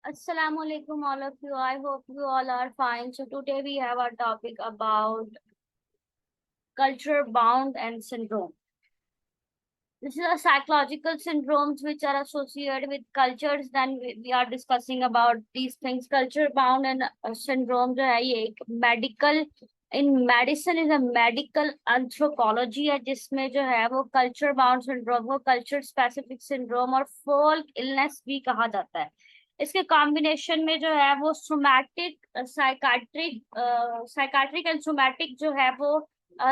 Assalamu alaikum, all of you. I hope you all are fine. So today we have our topic about culture bound and syndrome. This is a psychological syndromes which are associated with cultures. Then we are discussing about these things. Culture bound and syndrome जो है ये एक medical in medicine is a medical anthropology है जिसमें जो है वो culture bound syndrome को culture specific syndrome और folk illness भी कहा जाता है. इसके कॉम्बिनेशन में जो है वो सोमैटिक साइकाट्रिक एंड सोमैटिक जो है वो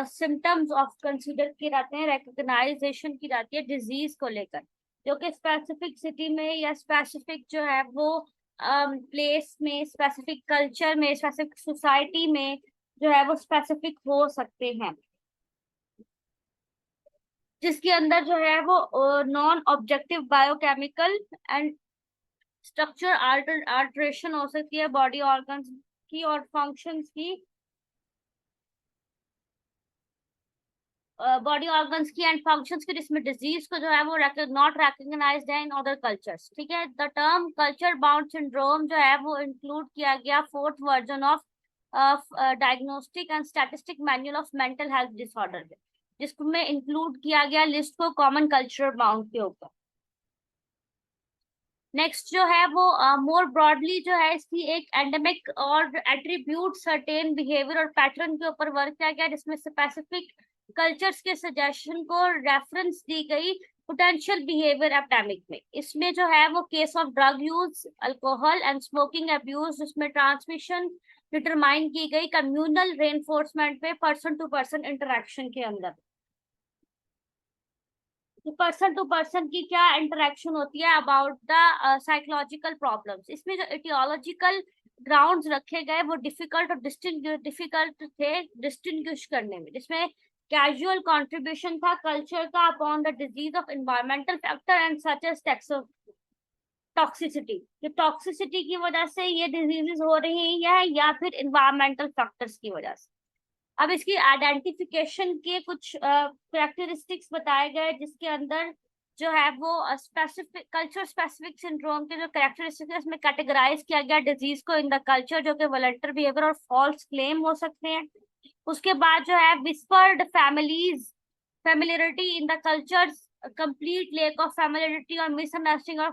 सिम्टम्स ऑफ कंसीडर की जाते हैं, रिकॉग्नाइजेशन की जाती है डिजीज को लेकर, जो कि स्पेसिफिक सिटी में या स्पेसिफिक जो है वो प्लेस में, स्पेसिफिक कल्चर में, स्पेसिफिक सोसाइटी में जो है वो स्पेसिफिक हो सकते हैं, जिसके अंदर जो है वो non objective biochemical and structure alteration हो सकती है बॉडी ऑर्गन्स की और फंक्शंस की, बॉडी ऑर्गन्स की एंड फंक्शंस की, जिसमें डिजीज को जो है वो नॉट रिकॉग्नाइज्ड है इन अदर कल्चर्स. ठीक है. The term culture bound syndrome जो है वो इंक्लूड किया गया fourth version of diagnostic and statistic manual of mental health disorder, जिसमें इंक्लूड किया गया लिस्ट को कॉमन कल्चर बाउंड के ऊपर. नेक्स्ट जो है वो मोर ब्रॉडली जो है इसकी एक एंडेमिक और एट्रीब्यूट सर्टेन बिहेवियर और पैटर्न के ऊपर वर्क किया गया, जिसमें स्पेसिफिक कल्चर्स के सजेशन को रेफरेंस दी गई पोटेंशियल बिहेवियर एपिडेमिक में. इसमें जो है वो case of drug use, alcohol and smoking abuse, जिसमें ट्रांसमिशन डिटरमाइन की गई कम्युनल रेनफोर्समेंट पे पर्सन टू पर्सन इंटरेक्शन के अंदर. पर्सन टू पर्सन की क्या इंटरेक्शन होती है अबाउट द साइकोलॉजिकल प्रॉब्लम्स. इसमें जो इटियोलॉजिकल ग्राउंड्स रखे गए वो डिफिकल्ट थे डिस्टिंग्विश करने में, जिसमें कैजुअल कंट्रीब्यूशन था कल्चर का upon the disease of environmental factor and such as toxicity. कि टॉक्सिसिटी की वजह से ये डिजीजेस हो रही है या फिर एनवायरमेंटल फैक्टर्स की वजह से. अब इसकी आइडेंटिफिकेशन के कुछ कैरेक्टरिस्टिक्स बताए गए, जिसके अंदर जो है वो स्पेसिफिक कल्चर स्पेसिफिक सिंड्रोम के जो कैरेक्टरिस्टिक्स है इसमें कैटेगराइज किया गया डिजीज को इन द कल्चर, जो कि वॉलंटियर बिहेवियर और फॉल्स क्लेम हो सकते हैं. उसके बाद जो है whispered familiarity in the cultures, a complete lack of familiarity or misunderstanding of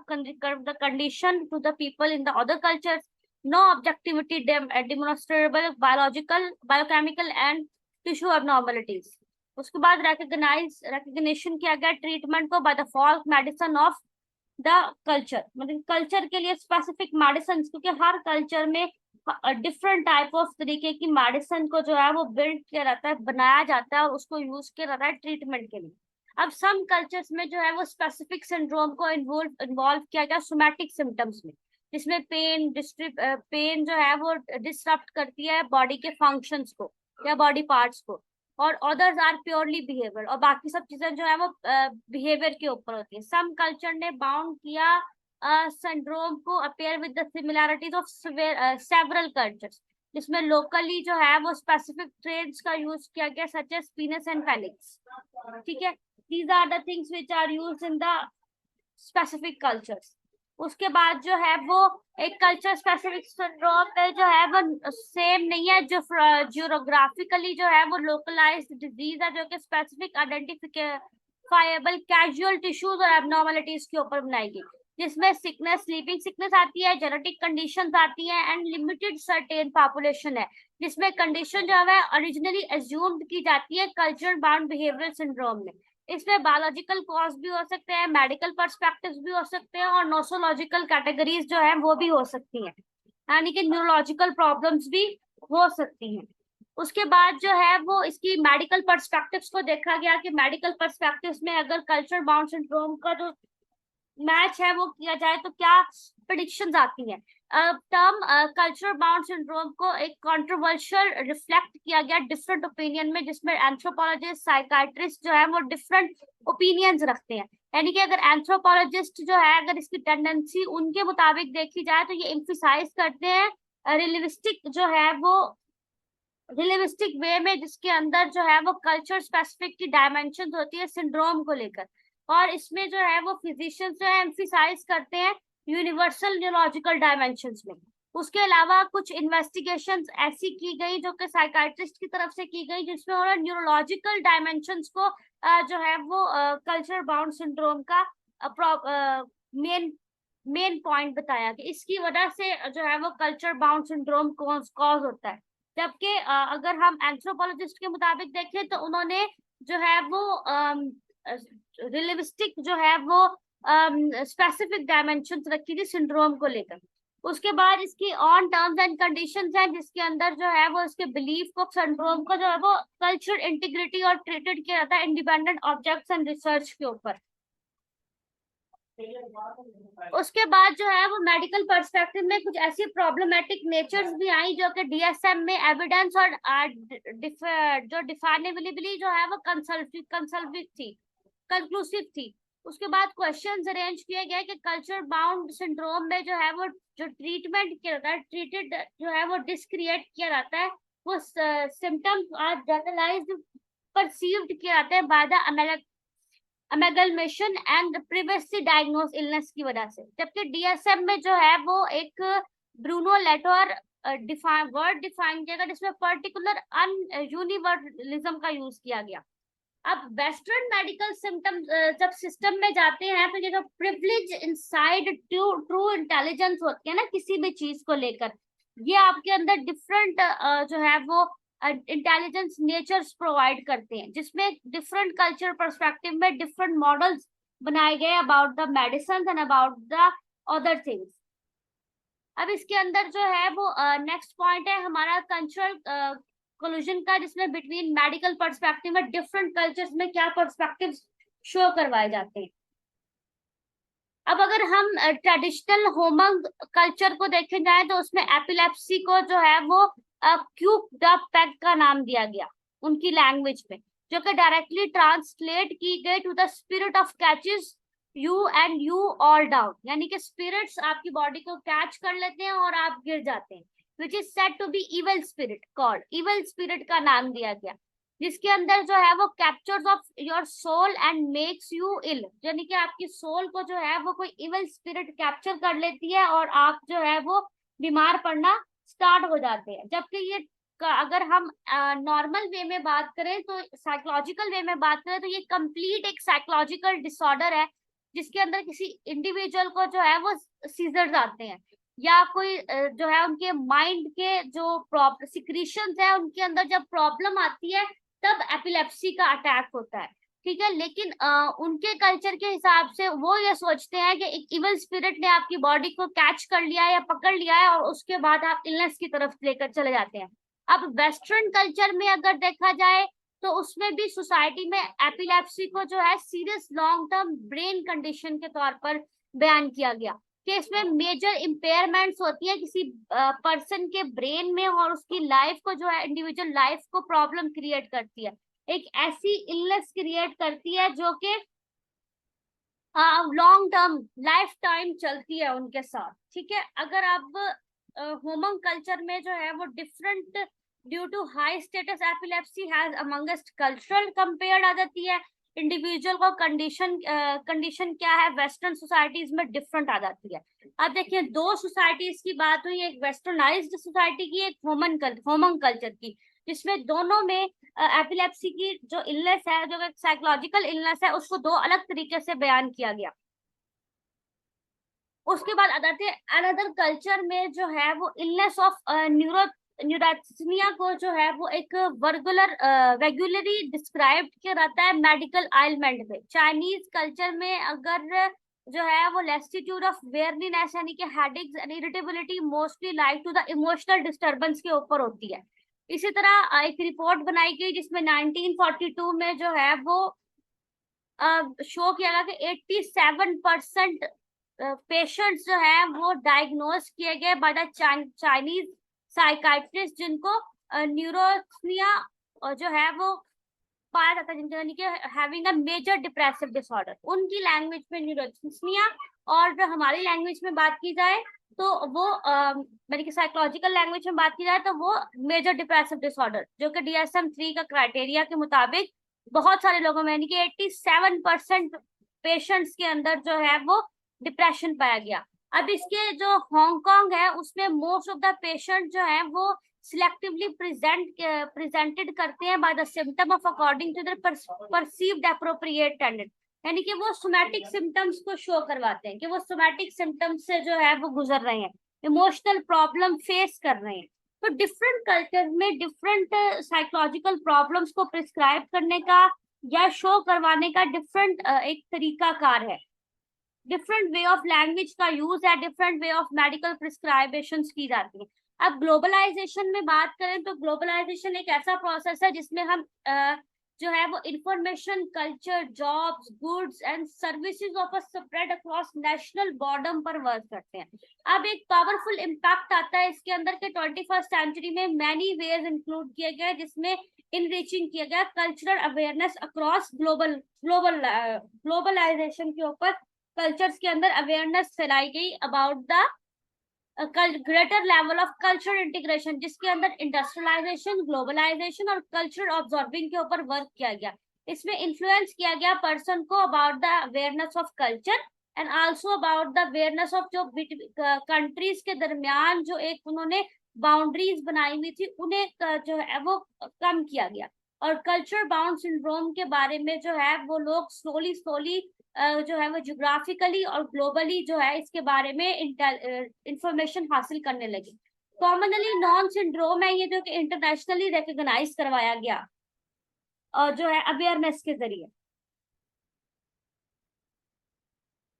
the condition to the people in the other cultures, no objectivity demonstrable biological, biochemical and tissue abnormalities. उसके बाद recognition किया गया treatment को by the folk medicine of the culture, मतलब culture के लिए specific medicine, क्योंकि हर culture में डिफरेंट टाइप ऑफ तरीके की मेडिसिन को जो है वो बिल्ड किया जाता है, बनाया जाता है और उसको यूज किया जाता है ट्रीटमेंट के लिए. अब सम कल्चर्स में जो है वो स्पेसिफिक सिंड्रोम को इन्वॉल्व किया गया सोमैटिक सिम्टम्स में, जिसमें पेन जो है वो डिस्टर्ब करती है बॉडी के फंक्शंस को या बॉडी पार्ट्स को, और अदर्स आर प्योरली बिहेवियर, और बाकी सब चीजें जो है वो बिहेवियर के ऊपर होती है. सम कल्चर ने बाउंड किया सिंड्रोम को appear with the similarities of several cultures, जिसमें लोकली जो है वो स्पेसिफिक ट्रेड्स का यूज किया गया such as penis and phallus. ठीक है. These are the things which are used in the specific cultures. उसके बाद जो है वो एक कल्चर स्पेसिफिक सिंड्रोम पे जो है वो सेम नहीं है, जो जियोग्राफिकली जो है वो लोकलाइज्ड डिजीज है, जो कि स्पेसिफिक आइडेंटिफाइबल कैजुअल टिश्यूज और एबनॉर्मलिटीज के ऊपर बनाई गई, जिसमें सिकनेस, स्लीपिंग सिकनेस आती है, जेनेटिक कंडीशंस आती हैं एंड लिमिटेड सर्टेन पॉपुलेशन है, जिसमें कंडीशन जो है ओरिजिनली एज्यूम्ड की जाती है कल्चर बाउंड बिहेवियरल सिंड्रोम में. इसमें बायोलॉजिकल कॉज भी हो सकते हैं, मेडिकल पर्सपेक्टिव्स भी हो सकते हैं और नोसोलॉजिकल कैटेगरीज जो है वो भी हो सकती हैं, यानी कि न्यूरोलॉजिकल प्रॉब्लम्स भी हो सकती हैं. उसके बाद जो है वो इसकी मेडिकल पर्सपेक्टिव्स को देखा गया कि मेडिकल पर्सपेक्टिव्स में अगर कल्चर बाउंड सिंड्रोम का जो मैच है वो किया जाए तो क्या प्रेडिक्शंस आती हैं. टर्म कल्चर बाउंड सिंड्रोम को एक कंट्रोवर्शियल रिफ्लेक्ट किया गया डिफरेंट ओपिनियन में, जिसमें एंथ्रोपोलॉजिस्ट, साइकाइट्रिस्ट जो है वो डिफरेंट ओपिनियंस रखते हैं. यानी कि अगर एंथ्रोपोलॉजिस्ट जो है अगर इसकी टेंडेंसी उनके मुताबिक देखी जाए तो ये एम्फिसाइज करते हैं रियलिस्टिक जो है वो रियलिस्टिक वे में, जिसके अंदर जो है वो कल्चर स्पेसिफिक की डायमेंशन होती है सिंड्रोम को लेकर, और इसमें जो है वो फिजिशियंस जो है एम्फिसाइज करते हैं यूनिवर्सल न्यूरोलॉजिकल डायमेंशंस में। उसके अलावा कुछ इन्वेस्टिगेशंस ऐसी की गई जो कि साइकाइट्रिस्ट की तरफ से की गई, जिसमें उन्होंने न्यूरोलॉजिकल डायमेंशंस को जो है वो कल्चर बाउंड सिंड्रोम का मेन मेन पॉइंट बताया कि इसकी वजह से जो है वो कल्चर बाउंड सिंड्रोम कॉज होता है। जबकि अगर हम एंथ्रोपोलॉजिस्ट के मुताबिक देखें तो उन्होंने जो है वो रियलिस्टिक जो है वो स्पेसिफिक डायमेंशन रखी थी सिंड्रोम को लेकर। उसके बाद इसकी ऑन टर्म्स एंड कंडीशंस है, जिसके अंदर जो है वो इसके बिलीफ को सिंड्रोम को जो है वो कल्चर इंटीग्रिटी और ट्रीटेड किया जाता है इंडिपेंडेंट ऑब्जेक्ट्स एंड रिसर्च के ऊपर। उसके बाद जो है वो मेडिकल पर्सपेक्टिव में कुछ ऐसी प्रॉब्लमेटिक नेचर्स भी आई जो कि डीएसएम में एविडेंस और जो डिफाइनेबिलिटी जो है वो कंक्लूसिव थी। उसके बाद क्वेश्चंस अरेंज किए गए कि कल्चर बाउंड सिंड्रोम में जो है वो जो ट्रीटमेंट किया जाता है, ट्रीटेड जो है वो डिस्क्रिएट किया जाता है, वो सिम्टम्स आर जनरलाइज्ड परसीव्ड किए जाते हैं by the amalgamation and previously diagnose illness की वजह से। जबकि डीएसएम में जो है वो एक ब्रूनो लेटोर वर्ड डिफाइन किया गया जिसमें पर्टिकुलर यूनिवर्सलिज्म का यूज किया गया। अब वेस्टर्न मेडिकल सिम्टम्स जब सिस्टम में जाते हैं तो ये जो प्रिविलेज इनसाइड ट्रू इंटेलिजेंस होती है ना किसी भी चीज को लेकर, ये आपके अंदर डिफरेंट जो है वो इंटेलिजेंस नेचर्स प्रोवाइड करते हैं, जिसमें डिफरेंट कल्चर पर्सपेक्टिव में डिफरेंट मॉडल्स बनाए गए about the medicine and about the other things. अब इसके अंदर जो है वो नेक्स्ट पॉइंट है हमारा कल्चरल कोलूजन का, जिसमें बिटवीन मेडिकल पर्सपेक्टिव में डिफरेंट कल्चर्स में क्या पर्सपेक्टिव शो करवाए जाते हैं। अब अगर हम ट्रेडिशनल होमंग कल्चर को देखे जाए तो उसमें एपिलेप्सी को जो है वो क्यूब द पेग का नाम दिया गया उनकी लैंग्वेज में, जो कि डायरेक्टली ट्रांसलेट की गई to the spirit of catches you and you all down, यानी कि स्पिरिट्स आपकी बॉडी को कैच कर लेते हैं और आप गिर जाते हैं, which is said to be evil spirit, called evil spirit का नाम दिया गया, जिसके अंदर जो है वो captures of your soul and makes you ill, यानी कि आपकी सोल को जो है वो कोई इवल स्पिरिट कैप्चर कर लेती है और आप जो है वो बीमार पड़ना स्टार्ट हो जाते हैं। जबकि ये अगर हम नॉर्मल वे में बात करें तो साइकोलॉजिकल वे में बात करें तो ये कंप्लीट एक साइकोलॉजिकल डिसऑर्डर है, जिसके अंदर किसी इंडिविजुअल को जो है वो सीजर्स आते हैं या कोई जो है उनके माइंड के जो सिक्रीशंस है उनके अंदर जब प्रॉब्लम आती है तब एपिलेप्सी का अटैक होता है। ठीक है, लेकिन उनके कल्चर के हिसाब से वो ये सोचते हैं कि एक इवल स्पिरिट ने आपकी बॉडी को कैच कर लिया है या पकड़ लिया है और उसके बाद आप इलनेस की तरफ लेकर चले जाते हैं। अब वेस्टर्न कल्चर में अगर देखा जाए तो उसमें भी सोसाइटी में एपिलेप्सी को जो है serious long term brain condition के तौर पर बयान किया गया कि इसमें मेजर इम्पेयरमेंट्स होती है किसी पर्सन के ब्रेन में और उसकी लाइफ को जो है इंडिविजुअल लाइफ को प्रॉब्लम क्रिएट करती है, एक ऐसी इलनेस क्रिएट करती है जो कि लॉन्ग टर्म लाइफ टाइम चलती है उनके साथ। ठीक है, अगर आप होमंग कल्चर में जो है वो different due to high status epilepsy has amongst cultural compared आ जाती है, इंडिविजुअल को कंडीशन क्या है वेस्टर्न सोसाइटीज में डिफरेंट आ जाती है। अब देखिए दो सोसाइटीज की बात हुई, एक वेस्टर्नाइज्ड सोसाइटी की, एक होमंग कल्चर की, जिसमें दोनों में एपिलेप्सी की जो इलनेस है जो साइकोलॉजिकल इलनेस है उसको दो अलग तरीके से बयान किया गया। उसके बाद अनदर कल्चर में जो है वो इलनेस ऑफ न्यूरोथिनिया को जो है वो एक रेगुलरली डिस्क्राइब किया जाता है मेडिकल आइलमेंट में। चाइनीज कल्चर में अगर जो है वो लेस्टिट्यूड ऑफ वेयरलीनेस यानी कि headaches and irritability mostly like to the emotional disturbance के ऊपर होती है। इसी तरह एक रिपोर्ट बनाई गई जिसमें 1942 में जो है वो शो किया गया कि 87% पेशेंट्स जो है वो डायग्नोज किए गए बाय द चाइनीज साइकाइट्रिस्ट जिनको न्यूरोथिनिया जो है वो पाया जाता है, जिनके यानी कि having a major depressive disorder, उनकी लैंग्वेज में न्यूरोथिनिया। और जो हमारी लैंग्वेज में बात की जाए तो वो यानी कि साइकोलॉजिकल लैंग्वेज में बात की जाए तो वो मेजर डिप्रेसिव डिसऑर्डर, जो कि DSM-3 का क्राइटेरिया के मुताबिक बहुत सारे लोगों में यानी कि 87% पेशेंट्स के अंदर जो है वो डिप्रेशन पाया गया। अब इसके जो हांगकांग है उसमें मोस्ट ऑफ द पेशेंट जो है वो सिलेक्टिवली प्रेजेंटेड करते हैं by the symptom of according to their perceived appropriate attendant, यानी कि वो सोमैटिक सिम्टम्स को शो करवाते हैं कि वो सोमैटिक सिम्टम्स से जो है वो गुजर रहे हैं, इमोशनल प्रॉब्लम फेस कर रहे हैं। तो डिफरेंट कल्चर में डिफरेंट साइकोलॉजिकल प्रॉब्लम्स को प्रिस्क्राइब करने का या शो करवाने का डिफरेंट एक तरीका कार है, डिफरेंट वे ऑफ लैंग्वेज का यूज है, डिफरेंट वे ऑफ मेडिकल प्रिस्क्राइबेशन की जाती है। अब ग्लोबलाइजेशन में बात करें तो ग्लोबलाइजेशन एक ऐसा प्रोसेस है जिसमें हम जो है वो information, culture, jobs, goods and services of a spread across national border पर वर्क करते हैं। अब एक पावरफुल इम्पैक्ट आता है इसके अंदर के 21st सेंचुरी में मैनी वेज इंक्लूड किए गए, जिसमें इनरिचिंग किया गया कल्चरल अवेयरनेस अक्रॉस ग्लोबलाइजेशन के ऊपर कल्चर्स के अंदर अवेयरनेस फैलाई गई about the greater level of cultural integration, जिसके अंदर इंडस्ट्रियलाइजेशन, ग्लोबलाइजेशन और कल्चरल ऑब्जर्विंग के ऊपर वर्क किया गया। इसमें इन्फ्लुएंस किया गया पर्सन को about the awareness of culture and also about the awareness of जो कंट्रीज के दरमियान जो एक उन्होंने बाउंड्रीज बनाई हुई थी उन्हें जो है वो कम किया गया। और कल्चर बाउंड सिंड्रोम के बारे में जो है वो लोग स्लोली स्लोली जो है वो जियोग्राफिकली और ग्लोबली जो है इसके बारे में इंफॉर्मेशन हासिल करने लगी। कॉमनली नॉन सिंड्रोम है ये जो कि इंटरनेशनली रिकॉग्नाइज करवाया गया और जो है अवेयरनेस के जरिए।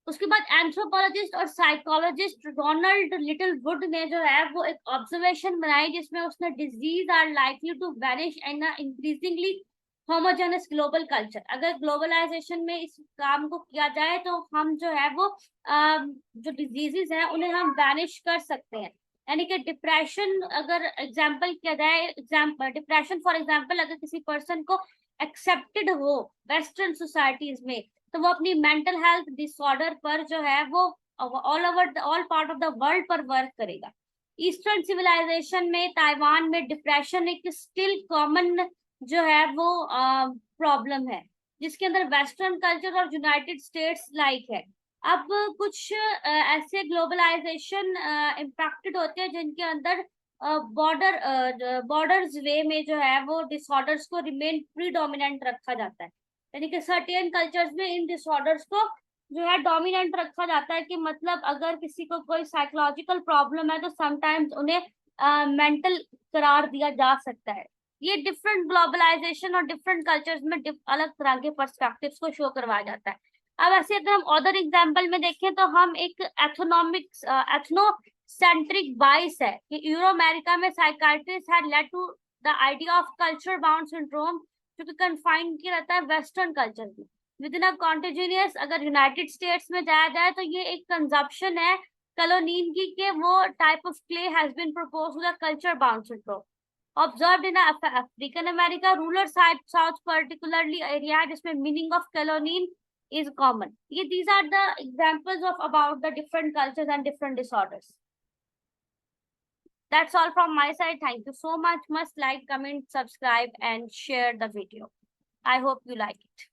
उसके बाद एंथ्रोपोलॉजिस्ट और साइकोलॉजिस्ट रोनाल्ड लिटिलवुड ने जो है वो एक ऑब्जर्वेशन बनाई जिसमें उसने disease are likely to vanish in increasingly homogeneous global culture. अगर ग्लोबलाइजेशन में इस काम को किया जाए तो हम जो है वो जो डिजीजेस हैं उन्हें हम वैनिश कर सकते हैं। यानी कि डिप्रेशन अगर एग्जांपल किया जाए, डिप्रेशन फॉर एग्जांपल अगर किसी पर्सन को एक्सेप्टेड हो वेस्टर्न सोसाइटीज में तो वो अपनी मेंटल हेल्थ डिसऑर्डर पर जो है वो all part of the world पर वर्क करेगा। ईस्टर्न सिविलाइजेशन में ताइवान में डिप्रेशन एक स्टिल कॉमन जो है वो प्रॉब्लम है जिसके अंदर वेस्टर्न कल्चर और यूनाइटेड स्टेट्स लाइक है। अब कुछ ऐसे ग्लोबलाइजेशन इम्पैक्टेड होते हैं जिनके अंदर बॉर्डर्स वे में जो है वो डिसऑर्डर्स को रिमेन प्रीडोमिनेंट रखा जाता है, यानी कि सर्टेन कल्चर्स में इन डिसऑर्डर्स को जो है डोमिनेंट रखा जाता है कि मतलब अगर किसी को कोई साइकोलॉजिकल प्रॉब्लम है तो समटाइम्स उन्हें मेंटल करार दिया जा सकता है। ये डिफरेंट ग्लोबलाइजेशन और डिफरेंट कल्चर्स में अलग तरह के पर्सपेक्टिव्स को शो करवाया जाता है। अब ऐसे अगर हम अदर एग्जांपल में देखें तो हम एक एथनोसेंट्रिक बाइस है कि यूरो अमेरिका में psychiatrist had led to the idea of culture bound syndrome जो कि कन्फाइंड किया रहता है वेस्टर्न कल्चर की विद इन अ कॉन्टिन्यूअस। अगर यूनाइटेड स्टेट्स में जाया जाए तो ये एक कंजप्शन है कलोनीन की के वो type of clay has been proposed with a culture bound syndrome observed in African America, rural south particularly area जिसमें meaning of colonial is common. These are the examples of about the different cultures and different disorders. That's all from my side. Thank you so much. Must like, comment, subscribe, and share the video. I hope you like it.